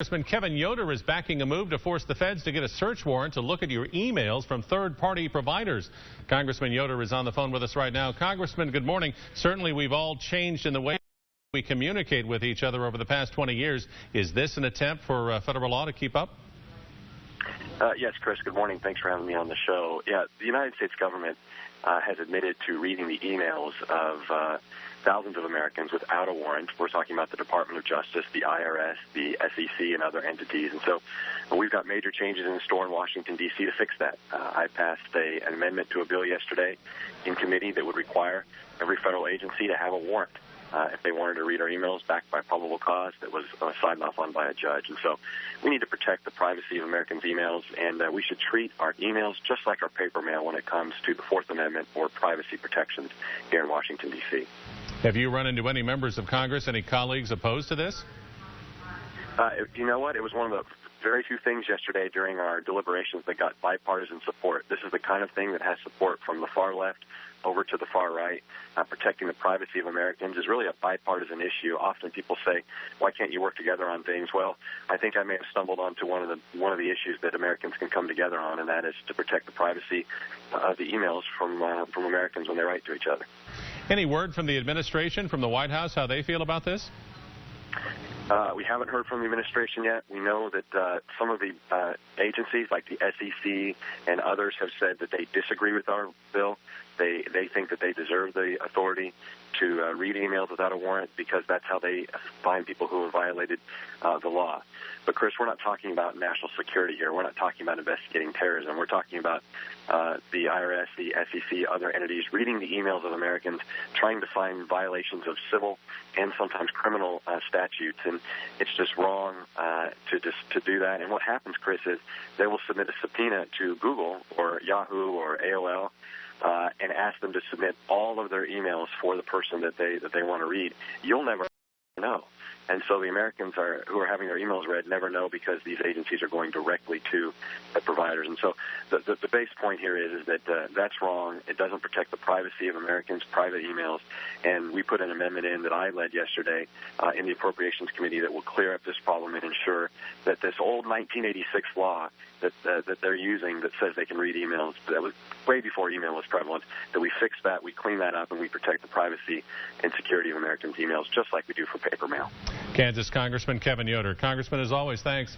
Congressman Kevin Yoder is backing a move to force the feds to get a search warrant to look at your emails from third-party providers. Congressman Yoder is on the phone with us right now. Congressman, good morning. Certainly we've all changed in the way we communicate with each other over the past 20 years. Is this an attempt for federal law to keep up? Yes, Chris, good morning. Thanks for having me on the show. Yeah, the United States government has admitted to reading the emails of thousands of Americans without a warrant. We're talking about the Department of Justice, the IRS, the SEC, and other entities. And so we've got major changes in store in Washington, D.C. to fix that. I passed an amendment to a bill yesterday in committee that would require every federal agency to have a warrant if they wanted to read our emails backed by probable cause that was signed off on by a judge. And so we need to protect the privacy of Americans' emails, and we should treat our emails just like our paper mail when it comes to the Fourth Amendment or privacy protections here in Washington, D.C. Have you run into any members of Congress, any colleagues opposed to this? You know what? It was one of the very few things yesterday during our deliberations that got bipartisan support. This is the kind of thing that has support from the far left over to the far right. Protecting the privacy of Americans is really a bipartisan issue. Often people say, why can't you work together on things? Well, I think I may have stumbled onto one of the issues that Americans can come together on, and that is to protect the privacy of the emails from Americans when they write to each other. Any word from the administration, from the White House, how they feel about this? We haven't heard from the administration yet. We know that some of the agencies, like the SEC and others, have said that they disagree with our bill. They think that they deserve the authority to read emails without a warrant because that's how they find people who have violated the law. But, Chris, we're not talking about national security here. We're not talking about investigating terrorism. We're talking about the IRS, the SEC, other entities reading the emails of Americans, trying to find violations of civil and sometimes criminal statutes. And it's just wrong to do that. And what happens, Chris, is they will submit a subpoena to Google or Yahoo or AOL and ask them to submit all of their emails for the person that they want to read. You'll never know. And so the Americans who are having their emails read never know because these agencies are going directly to the providers. And so the base point here is that that's wrong. It doesn't protect the privacy of Americans' private emails. And we put an amendment in that I led yesterday in the Appropriations Committee that will clear up this problem and ensure that this old 1986 law that they're using that says they can read emails, that was way before email was prevalent, that we fix that, we clean that up, and we protect the privacy and security of Americans' emails just like we do for paper mail. Kansas Congressman Kevin Yoder. Congressman, as always, thanks.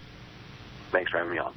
Thanks for having me on.